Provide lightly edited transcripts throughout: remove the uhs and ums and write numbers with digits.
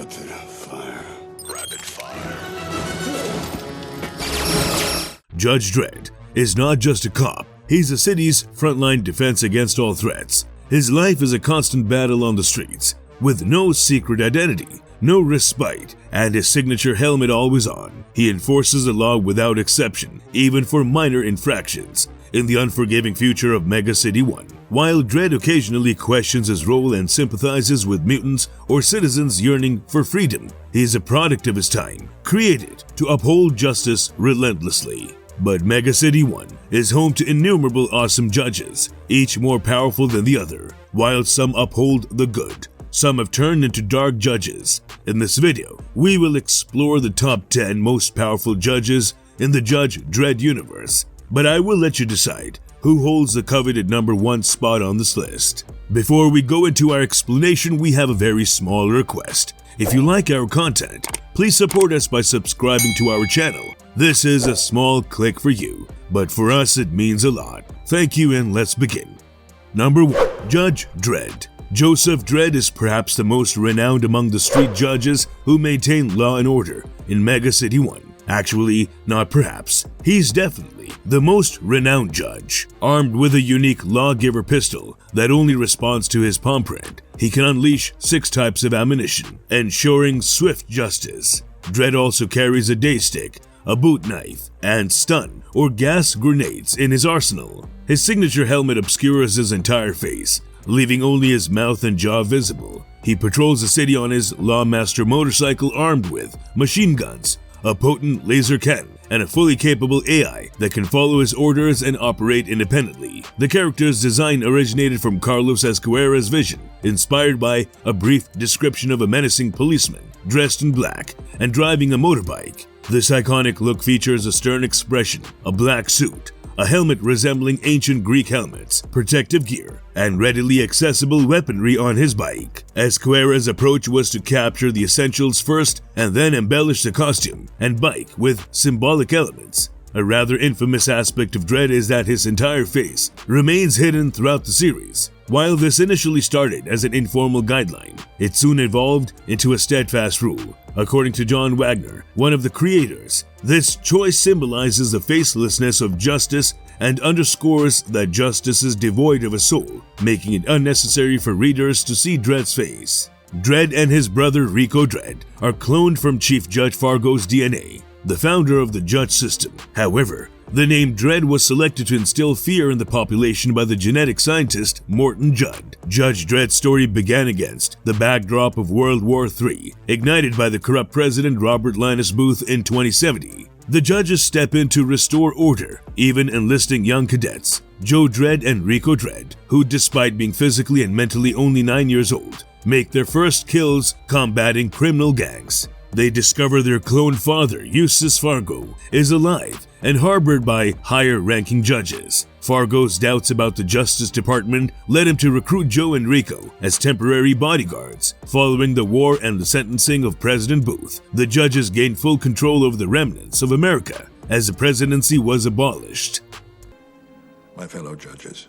Rapid fire. Rapid fire. Judge Dredd is not just a cop, he's the city's frontline defense against all threats. His life is a constant battle on the streets, with no secret identity, no respite, and his signature helmet always on. He enforces the law without exception, even for minor infractions, in the unforgiving future of Mega City 1. While Dredd occasionally questions his role and sympathizes with mutants or citizens yearning for freedom, he is a product of his time, created to uphold justice relentlessly. But Mega City 1 is home to innumerable awesome judges, each more powerful than the other. While some uphold the good, some have turned into dark judges. In this video, we will explore the top 10 most powerful judges in the Judge Dredd universe, but I will let you decide who holds the coveted number 1 spot on this list. Before we go into our explanation, we have a very small request. If you like our content, please support us by subscribing to our channel. This is a small click for you, but for us it means a lot. Thank you, and let's begin. Number 1. Judge Dredd. Joseph Dredd is perhaps the most renowned among the street judges who maintain law and order in Mega City 1. Actually, not perhaps, he's definitely the most renowned judge. Armed with a unique lawgiver pistol that only responds to his palm print, he can unleash 6 types of ammunition, ensuring swift justice. Dredd also carries a day stick, a boot knife, and stun or gas grenades in his arsenal. His signature helmet obscures his entire face, leaving only his mouth and jaw visible. He patrols the city on his Lawmaster motorcycle armed with machine guns, a potent laser cannon, and a fully capable AI that can follow his orders and operate independently. The character's design originated from Carlos Escuera's vision, inspired by a brief description of a menacing policeman dressed in black and driving a motorbike. This iconic look features a stern expression, a black suit, a helmet resembling ancient Greek helmets, protective gear, and readily accessible weaponry on his bike. Escuera's approach was to capture the essentials first and then embellish the costume and bike with symbolic elements. A rather infamous aspect of Dredd is that his entire face remains hidden throughout the series. While this initially started as an informal guideline, it soon evolved into a steadfast rule. According to John Wagner, one of the creators, this choice symbolizes the facelessness of justice and underscores that justice is devoid of a soul, making it unnecessary for readers to see Dredd's face. Dredd and his brother Rico Dredd are cloned from Chief Judge Fargo's DNA, the founder of the judge system. However, the name Dredd was selected to instill fear in the population by the genetic scientist Morton Judd. Judge Dredd's story began against the backdrop of World War III, ignited by the corrupt President Robert Linus Booth in 2070. The judges step in to restore order, even enlisting young cadets, Joe Dredd and Rico Dredd, who, despite being physically and mentally only 9 years old, make their first kills combating criminal gangs. They discover their clone father, Eustace Fargo, is alive and harbored by higher-ranking judges. Fargo's doubts about the Justice Department led him to recruit Joe and Rico as temporary bodyguards. Following the war and the sentencing of President Booth, the judges gained full control over the remnants of America as the presidency was abolished. My fellow judges,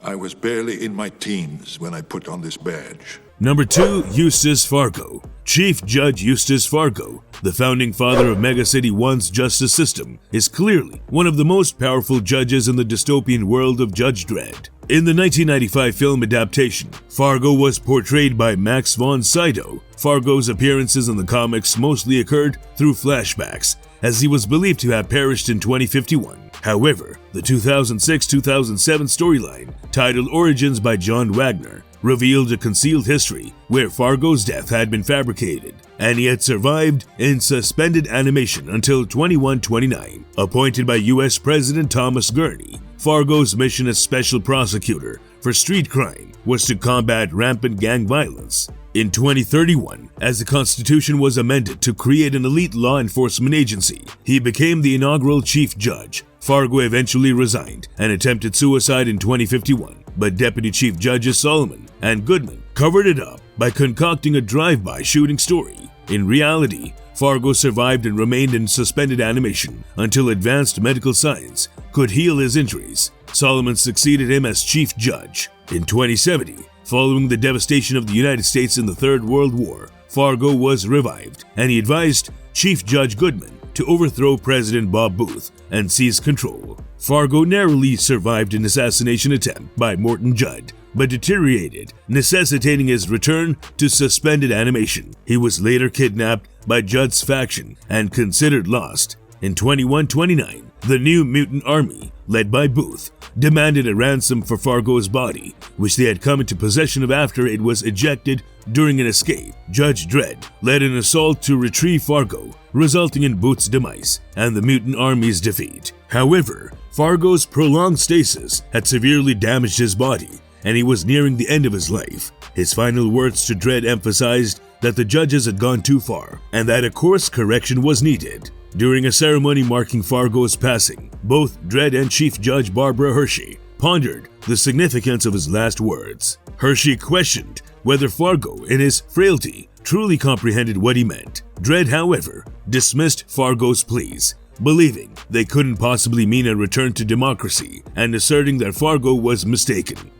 I was barely in my teens when I put on this badge. Number 2. Eustace Fargo. Chief Judge Eustace Fargo, the founding father of Mega City 1's justice system, is clearly one of the most powerful judges in the dystopian world of Judge Dredd. In the 1995 film adaptation, Fargo was portrayed by Max von Sydow. Fargo's appearances in the comics mostly occurred through flashbacks, as he was believed to have perished in 2051. However, the 2006-2007 storyline, titled Origins by John Wagner, revealed a concealed history where Fargo's death had been fabricated, and he had survived in suspended animation until 2129. Appointed by US President Thomas Gurney, Fargo's mission as special prosecutor for street crime was to combat rampant gang violence. In 2031, as the Constitution was amended to create an elite law enforcement agency, he became the inaugural chief judge. Fargo eventually resigned and attempted suicide in 2051, but Deputy Chief Judges Solomon and Goodman covered it up by concocting a drive-by shooting story. In reality, Fargo survived and remained in suspended animation until advanced medical science could heal his injuries. Solomon succeeded him as chief judge. In 2070, following the devastation of the United States in the Third World War, Fargo was revived, and he advised Chief Judge Goodman to overthrow President Bob Booth and seize control. Fargo narrowly survived an assassination attempt by Morton Judd, but deteriorated, necessitating his return to suspended animation. He was later kidnapped by Judd's faction and considered lost. In 2129, the New Mutant Army, led by Booth, demanded a ransom for Fargo's body, which they had come into possession of after it was ejected during an escape. Judge Dredd led an assault to retrieve Fargo, resulting in Booth's demise and the mutant army's defeat. However, Fargo's prolonged stasis had severely damaged his body, and he was nearing the end of his life. His final words to Dredd emphasized that the judges had gone too far and that a course correction was needed. During a ceremony marking Fargo's passing, both Dredd and Chief Judge Barbara Hershey pondered the significance of his last words. Hershey questioned whether Fargo, in his frailty, truly comprehended what he meant. Dredd, however, dismissed Fargo's pleas, believing they couldn't possibly mean a return to democracy and asserting that Fargo was mistaken.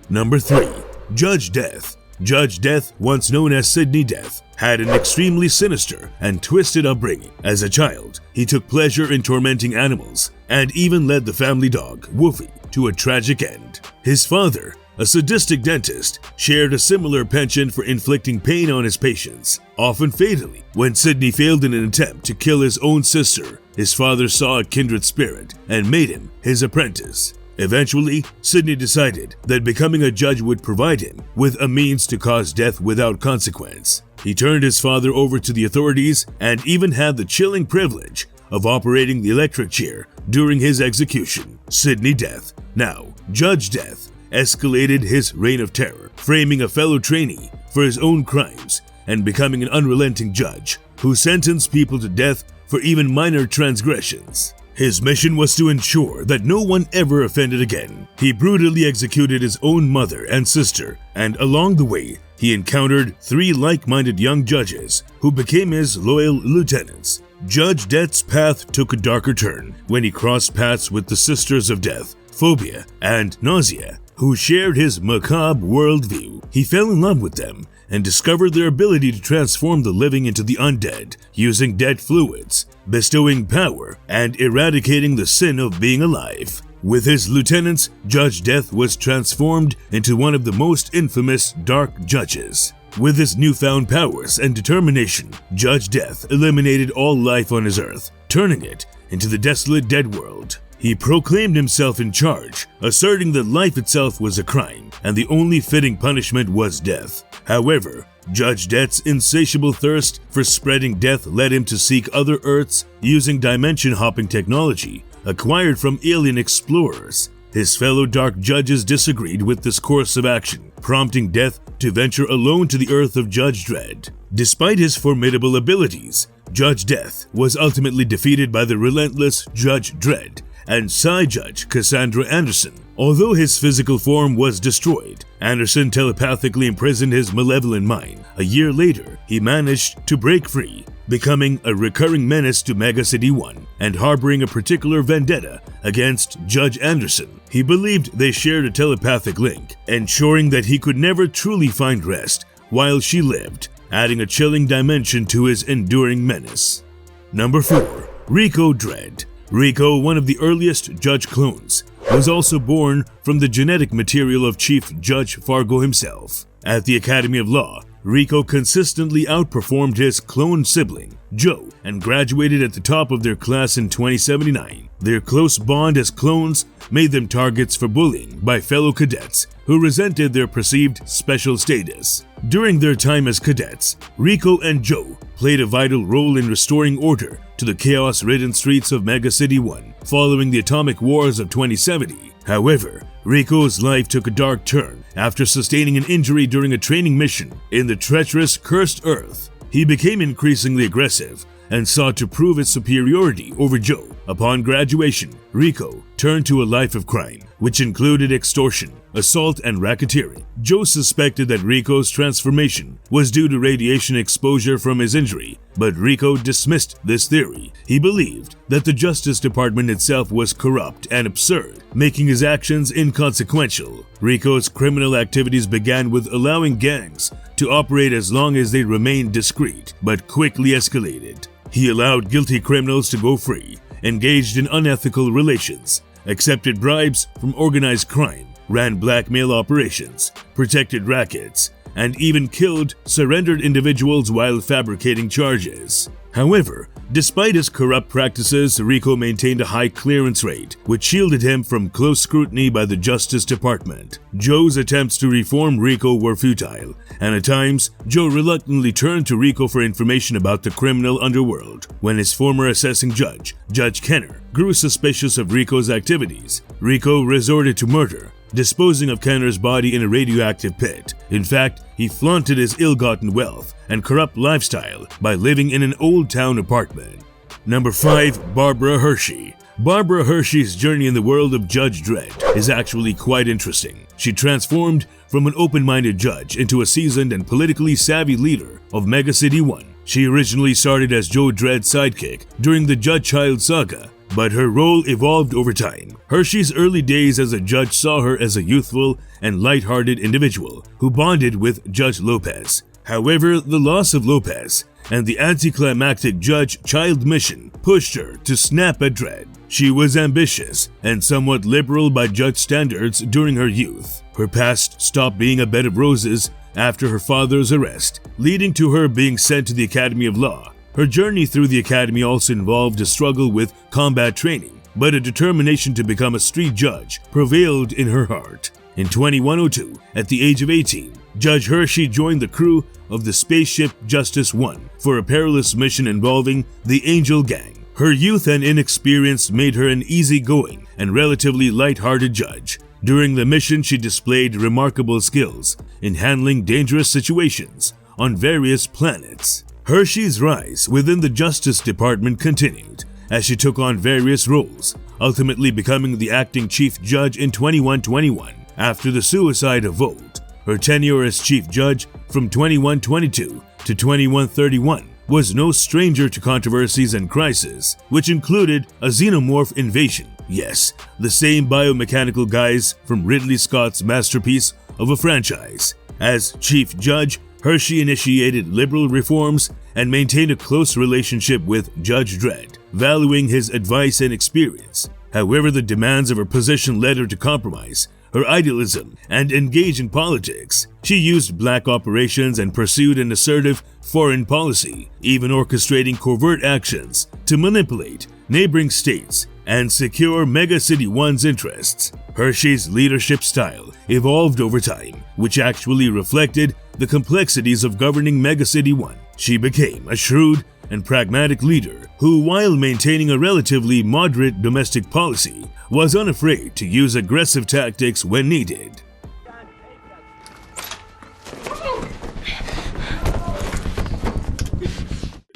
Number 3. Judge Death. Judge Death, once known as Sidney Death, had an extremely sinister and twisted upbringing. As a child, he took pleasure in tormenting animals and even led the family dog, Woofy, to a tragic end. His father, a sadistic dentist, shared a similar penchant for inflicting pain on his patients, often fatally. When Sidney failed in an attempt to kill his own sister, his father saw a kindred spirit and made him his apprentice. Eventually, Sidney decided that becoming a judge would provide him with a means to cause death without consequence. He turned his father over to the authorities and even had the chilling privilege of operating the electric chair during his execution. Sidney Death, now Judge Death, escalated his reign of terror, framing a fellow trainee for his own crimes and becoming an unrelenting judge who sentenced people to death for even minor transgressions. His mission was to ensure that no one ever offended again. He brutally executed his own mother and sister, and along the way, he encountered 3 like-minded young judges who became his loyal lieutenants. Judge Death's path took a darker turn when he crossed paths with the Sisters of Death, Phobia, and Nausea, who shared his macabre worldview. He fell in love with them and discovered their ability to transform the living into the undead, using dead fluids, bestowing power, and eradicating the sin of being alive. With his lieutenants, Judge Death was transformed into one of the most infamous dark judges. With his newfound powers and determination, Judge Death eliminated all life on his earth, turning it into the desolate dead world. He proclaimed himself in charge, asserting that life itself was a crime and the only fitting punishment was death. However, Judge Death's insatiable thirst for spreading death led him to seek other Earths using dimension-hopping technology acquired from alien explorers. His fellow dark judges disagreed with this course of action, prompting Death to venture alone to the Earth of Judge Dredd. Despite his formidable abilities, Judge Death was ultimately defeated by the relentless Judge Dredd and Psi Judge Cassandra Anderson. Although his physical form was destroyed, Anderson telepathically imprisoned his malevolent mind. A year later, he managed to break free, becoming a recurring menace to Mega City 1 and harboring a particular vendetta against Judge Anderson. He believed they shared a telepathic link, ensuring that he could never truly find rest while she lived, adding a chilling dimension to his enduring menace. Number 4. Rico Dredd. Rico, one of the earliest Judge clones, was also born from the genetic material of Chief Judge Fargo himself. At the Academy of Law, Rico consistently outperformed his clone sibling, Joe, and graduated at the top of their class in 2079. Their close bond as clones made them targets for bullying by fellow cadets who resented their perceived special status. During their time as cadets, Rico and Joe played a vital role in restoring order to the chaos-ridden streets of Mega City 1 following the atomic wars of 2070. However, Rico's life took a dark turn after sustaining an injury during a training mission in the treacherous Cursed Earth. He became increasingly aggressive and sought to prove his superiority over Joe, Upon graduation, Rico turned to a life of crime, which included extortion, assault, and racketeering. Joe suspected that Rico's transformation was due to radiation exposure from his injury, but Rico dismissed this theory. He believed that the Justice Department itself was corrupt and absurd, making his actions inconsequential. Rico's criminal activities began with allowing gangs to operate as long as they remained discreet, but quickly escalated. He allowed guilty criminals to go free, engaged in unethical relations, accepted bribes from organized crime, ran blackmail operations, protected rackets, and even killed surrendered individuals while fabricating charges. However, despite his corrupt practices, Rico maintained a high clearance rate, which shielded him from close scrutiny by the Justice Department. Joe's attempts to reform Rico were futile, and at times, Joe reluctantly turned to Rico for information about the criminal underworld. When his former assessing judge, Judge Kenner, grew suspicious of Rico's activities, Rico resorted to murder, disposing of Kenner's body in a radioactive pit. In fact, he flaunted his ill-gotten wealth and corrupt lifestyle by living in an old town apartment. Number 5. Barbara Hershey. Barbara Hershey's journey in the world of Judge Dredd is actually quite interesting. She transformed from an open-minded judge into a seasoned and politically savvy leader of Mega City 1. She originally started as Joe Dredd's sidekick during the Judge Child saga, but her role evolved over time. Hershey's early days as a judge saw her as a youthful and light-hearted individual who bonded with Judge Lopez. However, the loss of Lopez and the anticlimactic Judge Child mission pushed her to snap at Dredd. She was ambitious and somewhat liberal by judge standards during her youth. Her past stopped being a bed of roses after her father's arrest, leading to her being sent to the Academy of Law. Her journey through the academy also involved a struggle with combat training, but a determination to become a street judge prevailed in her heart. In 2102, at the age of 18, Judge Hershey joined the crew of the spaceship Justice 1 for a perilous mission involving the Angel Gang. Her youth and inexperience made her an easygoing and relatively light-hearted judge. During the mission, she displayed remarkable skills in handling dangerous situations on various planets. Hershey's rise within the Justice Department continued as she took on various roles, ultimately becoming the acting chief judge in 2121 after the suicide of Volt. Her tenure as chief judge from 2122 to 2131 was no stranger to controversies and crises, which included a xenomorph invasion. Yes, the same biomechanical guys from Ridley Scott's masterpiece of a franchise. As chief judge, Hershey initiated liberal reforms and maintained a close relationship with Judge Dredd, valuing his advice and experience. However, the demands of her position led her to compromise her idealism and engage in politics. She used black operations and pursued an assertive foreign policy, even orchestrating covert actions to manipulate neighboring states and secure Mega City 1's interests. Hershey's leadership style evolved over time, which actually reflected the complexities of governing Mega City 1. She became a shrewd and pragmatic leader who, while maintaining a relatively moderate domestic policy, was unafraid to use aggressive tactics when needed.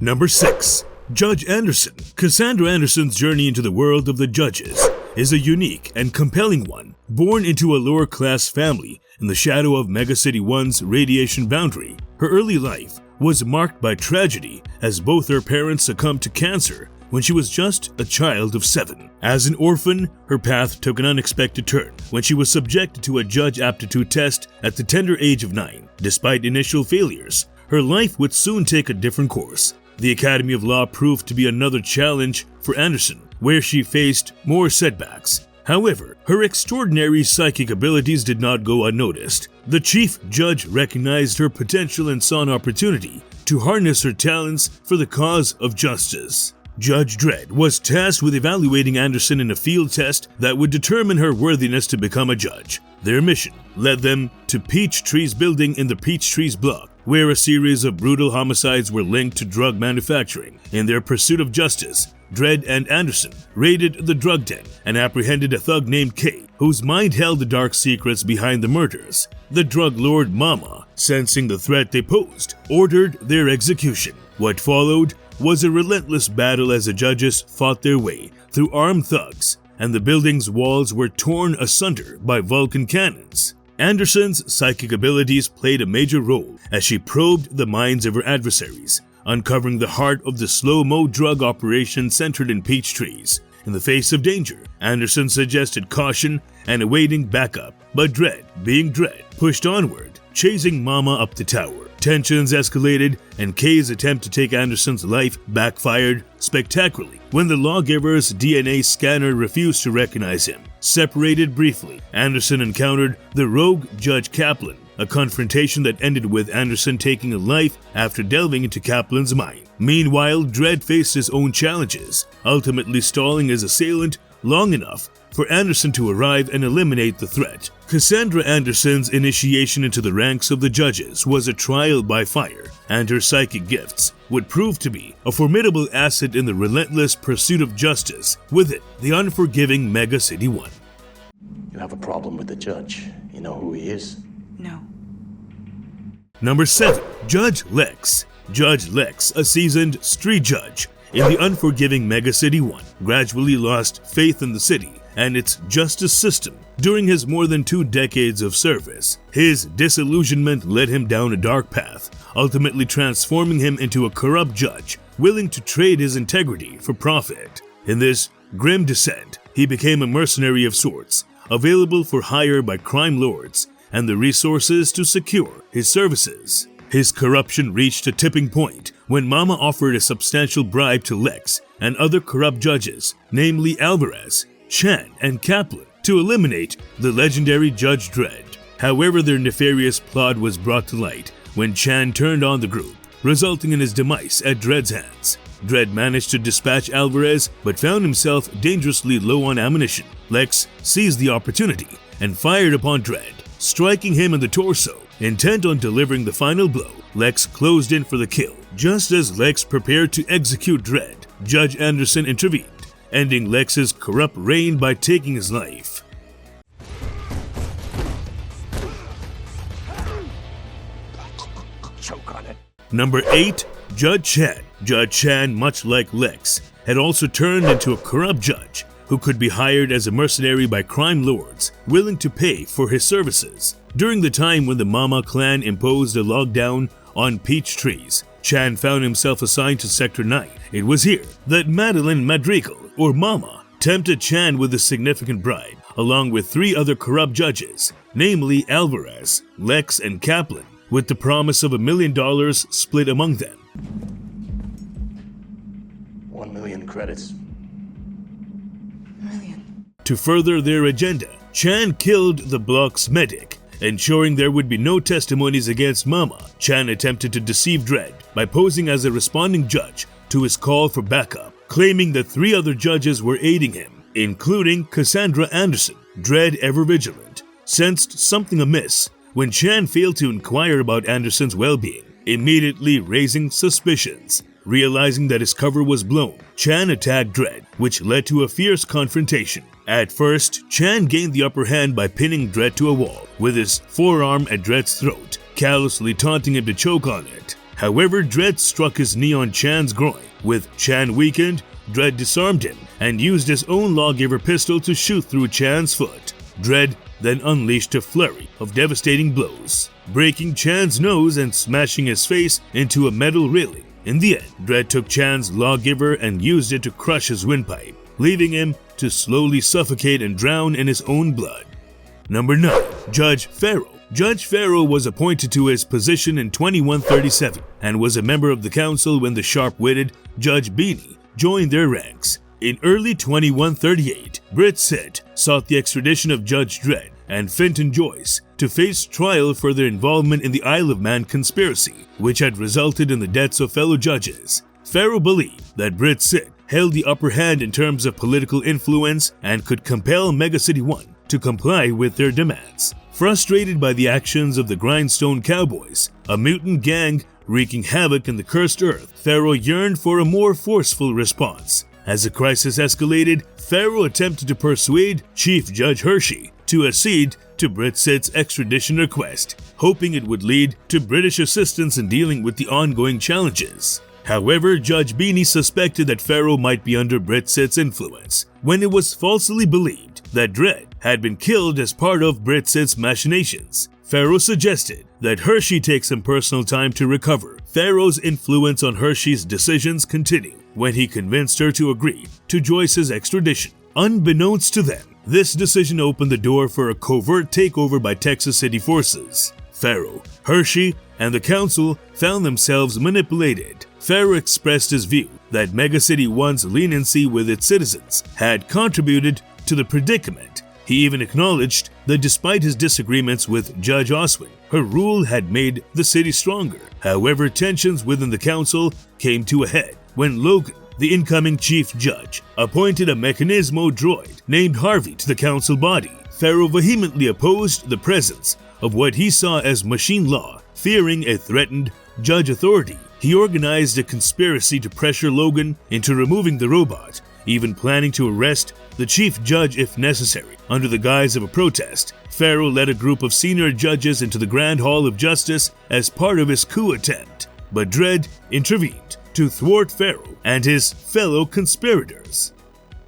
Number 6. Judge Anderson. Cassandra Anderson's journey into the world of the judges is a unique and compelling one. Born into a lower-class family in the shadow of Mega City 1's radiation boundary, her early life was marked by tragedy as both her parents succumbed to cancer when she was just a child of 7. As an orphan, her path took an unexpected turn when she was subjected to a judge aptitude test at the tender age of 9. Despite initial failures, her life would soon take a different course. The Academy of Law proved to be another challenge for Anderson, where she faced more setbacks. However, her extraordinary psychic abilities did not go unnoticed. The chief judge recognized her potential and saw an opportunity to harness her talents for the cause of justice. Judge Dredd was tasked with evaluating Anderson in a field test that would determine her worthiness to become a judge. Their mission led them to Peachtree's building in the Peachtree's block, where a series of brutal homicides were linked to drug manufacturing. In their pursuit of justice, Dredd and Anderson raided the drug den and apprehended a thug named K, whose mind held the dark secrets behind the murders. The drug lord Mama, sensing the threat they posed, ordered their execution. What followed was a relentless battle as the judges fought their way through armed thugs, and the building's walls were torn asunder by Vulcan cannons. Anderson's psychic abilities played a major role as she probed the minds of her adversaries, uncovering the heart of the slow-mo drug operation centered in peach trees. In the face of danger, Anderson suggested caution and awaiting backup, but Dredd, being Dredd, pushed onward, chasing Mama up the tower. Tensions escalated, and Kay's attempt to take Anderson's life backfired spectacularly when the lawgiver's DNA scanner refused to recognize him. Separated briefly, Anderson encountered the rogue Judge Kaplan, a confrontation that ended with Anderson taking a life after delving into Kaplan's mind. Meanwhile, Dredd faced his own challenges, ultimately stalling his assailant long enough for Anderson to arrive and eliminate the threat. Cassandra Anderson's initiation into the ranks of the judges was a trial by fire, and her psychic gifts would prove to be a formidable asset in the relentless pursuit of justice within the unforgiving Mega City 1. You have a problem with the judge. You know who he is? No. Number 7. Judge Lex. Judge Lex, a seasoned street judge in the unforgiving Mega City 1, gradually lost faith in the city and its justice system during his more than 2 decades of service. His disillusionment led him down a dark path, ultimately transforming him into a corrupt judge willing to trade his integrity for profit. In this grim descent, he became a mercenary of sorts, available for hire by crime lords and the resources to secure his services. His corruption reached a tipping point when Mama offered a substantial bribe to Lex and other corrupt judges, namely Alvarez, Chan, and Kaplan, to eliminate the legendary Judge Dredd. However, their nefarious plot was brought to light when Chan turned on the group, resulting in his demise at Dredd's hands. Dredd managed to dispatch Alvarez but found himself dangerously low on ammunition. Lex seized the opportunity and fired upon Dredd, striking him in the torso. Intent on delivering the final blow, Lex closed in for the kill. Just as Lex prepared to execute Dredd, Judge Anderson intervened, ending Lex's corrupt reign by taking his life. Choke on it. Number 8. Judge Chan. Judge Chan, much like Lex, had also turned into a corrupt judge who could be hired as a mercenary by crime lords willing to pay for his services. During the time when the Mama clan imposed a lockdown on peach trees, Chan found himself assigned to Sector 9. It was here that Madeline Madrigal, or Mama, tempted Chan with a significant bribe, along with 3 other corrupt judges, namely Alvarez, Lex, and Kaplan, with the promise of $1 million split among them. 1 million credits. Million. To further their agenda, Chan killed the block's medic, ensuring there would be no testimonies against Mama. Chan attempted to deceive Dredd by posing as a responding judge to his call for backup, claiming that 3 other judges were aiding him, including Cassandra Anderson. Dredd, ever vigilant, sensed something amiss when Chan failed to inquire about Anderson's well-being, immediately raising suspicions. Realizing that his cover was blown, Chan attacked Dredd, which led to a fierce confrontation. At first, Chan gained the upper hand by pinning Dredd to a wall with his forearm at Dredd's throat, callously taunting him to choke on it. However, Dredd struck his knee on Chan's groin. With Chan weakened, Dredd disarmed him and used his own lawgiver pistol to shoot through Chan's foot. Dredd then unleashed a flurry of devastating blows, breaking Chan's nose and smashing his face into a metal railing. In the end, Dredd took Chan's lawgiver and used it to crush his windpipe, leaving him to slowly suffocate and drown in his own blood. Number 9. Judge Pharaoh. Judge Pharaoh was appointed to his position in 2137 and was a member of the council when the sharp-witted Judge Beanie joined their ranks. In early 2138, Britt Sitt sought the extradition of Judge Dredd and Fenton Joyce to face trial for their involvement in the Isle of Man conspiracy, which had resulted in the deaths of fellow judges. Pharaoh believed that Britt Sitt held the upper hand in terms of political influence and could compel Mega City 1 to comply with their demands. Frustrated by the actions of the Grindstone Cowboys, a mutant gang wreaking havoc in the cursed earth, Pharaoh yearned for a more forceful response. As the crisis escalated, Pharaoh attempted to persuade Chief Judge Hershey to accede to Britt Sitt's extradition request, hoping it would lead to British assistance in dealing with the ongoing challenges. However, Judge Beanie suspected that Pharaoh might be under Britsit's influence when it was falsely believed that Dredd had been killed as part of Britsit's machinations. Pharaoh suggested that Hershey take some personal time to recover. Pharaoh's influence on Hershey's decisions continued when he convinced her to agree to Joyce's extradition. Unbeknownst to them, this decision opened the door for a covert takeover by Texas City forces. Pharaoh, Hershey, and the council found themselves manipulated. Pharaoh expressed his view that Mega City 1's leniency with its citizens had contributed to the predicament. He even acknowledged that despite his disagreements with Judge Oswin, her rule had made the city stronger. However, tensions within the council came to a head when Logan, the incoming chief judge, appointed a mechanismo droid named Harvey to the council body. Pharaoh vehemently opposed the presence of what he saw as machine law, fearing a threatened judge authority. He organized a conspiracy to pressure Logan into removing the robot, even planning to arrest the chief judge if necessary. Under the guise of a protest, Pharaoh led a group of senior judges into the Grand Hall of Justice as part of his coup attempt. But Dredd intervened to thwart Pharaoh and his fellow conspirators.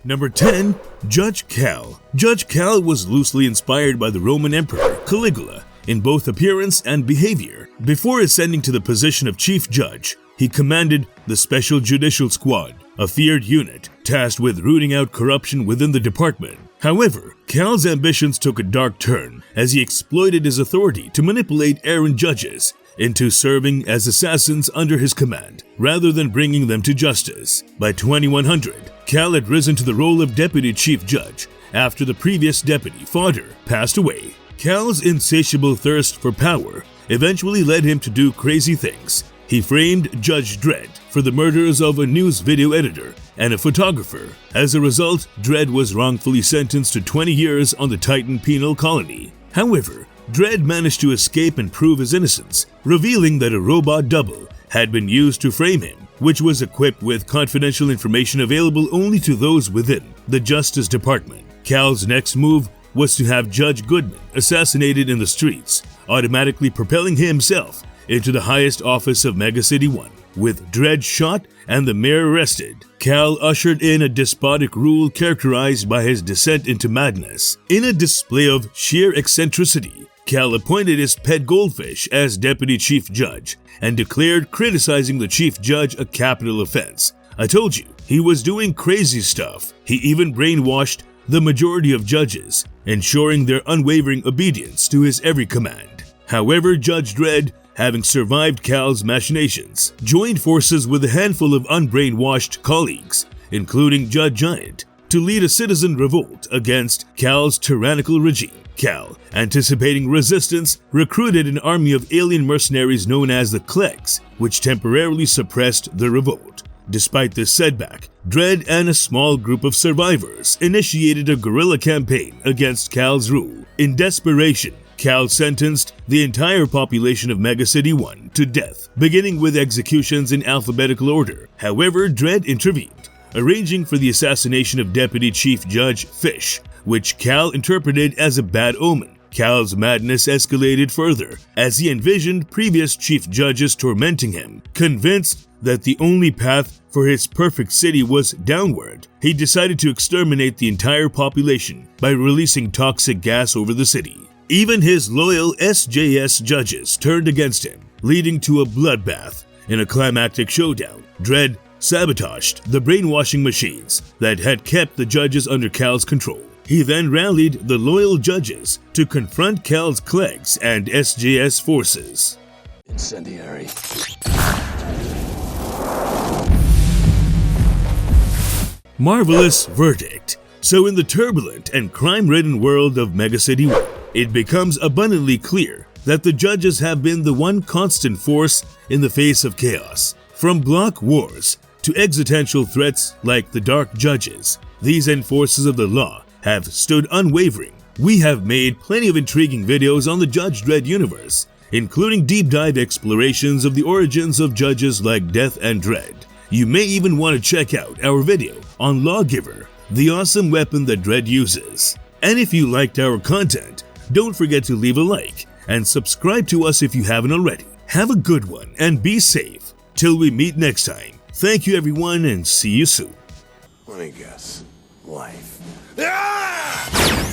Number 10. Judge Cal. Judge Cal was loosely inspired by the Roman Emperor Caligula in both appearance and behavior. Before ascending to the position of chief judge, he commanded the Special Judicial Squad, a feared unit tasked with rooting out corruption within the department. However, Cal's ambitions took a dark turn as he exploited his authority to manipulate errant judges into serving as assassins under his command, rather than bringing them to justice. By 2100, Cal had risen to the role of deputy chief judge after the previous deputy, Fodder, passed away. Cal's insatiable thirst for power eventually led him to do crazy things. He framed Judge Dredd for the murders of a news video editor and a photographer. As a result, Dredd was wrongfully sentenced to 20 years on the Titan penal colony. However, Dredd managed to escape and prove his innocence, revealing that a robot double had been used to frame him, which was equipped with confidential information available only to those within the Justice Department. Cal's next move was to have Judge Goodman assassinated in the streets, automatically propelling himself into the highest office of Mega City 1. With Dredd shot and the mayor arrested, Cal ushered in a despotic rule characterized by his descent into madness. In a display of sheer eccentricity, Cal appointed his pet goldfish as deputy chief judge and declared criticizing the chief judge a capital offense. I told you, he was doing crazy stuff. He even brainwashed the majority of judges, ensuring their unwavering obedience to his every command. However, Judge Dredd, having survived Cal's machinations, joined forces with a handful of unbrainwashed colleagues, including Judge Giant, to lead a citizen revolt against Cal's tyrannical regime. Cal, anticipating resistance, recruited an army of alien mercenaries known as the Clegs, which temporarily suppressed the revolt. Despite this setback, Dredd and a small group of survivors initiated a guerrilla campaign against Cal's rule. In desperation, Cal sentenced the entire population of Mega City 1 to death, beginning with executions in alphabetical order. However, Dredd intervened, arranging for the assassination of Deputy Chief Judge Fish, which Cal interpreted as a bad omen. Cal's madness escalated further as he envisioned previous chief judges tormenting him. Convinced that the only path for his perfect city was downward, he decided to exterminate the entire population by releasing toxic gas over the city. Even his loyal SJS judges turned against him, leading to a bloodbath. In a climactic showdown, Dredd sabotaged the brainwashing machines that had kept the judges under Cal's control. He then rallied the loyal judges to confront Cal's Clegs and SJS forces. Incendiary. Marvelous verdict. So in the turbulent and crime-ridden world of Mega City 1, it becomes abundantly clear that the judges have been the one constant force in the face of chaos. From block wars to existential threats like the Dark Judges, these enforcers of the law have stood unwavering. We have made plenty of intriguing videos on the Judge Dredd universe, including deep dive explorations of the origins of judges like Death and Dredd. You may even want to check out our video on Lawgiver, the awesome weapon that Dredd uses. And if you liked our content, don't forget to leave a like and subscribe to us if you haven't already. Have a good one and be safe. Till we meet next time, thank you everyone and see you soon. Let me guess. Life. Ah!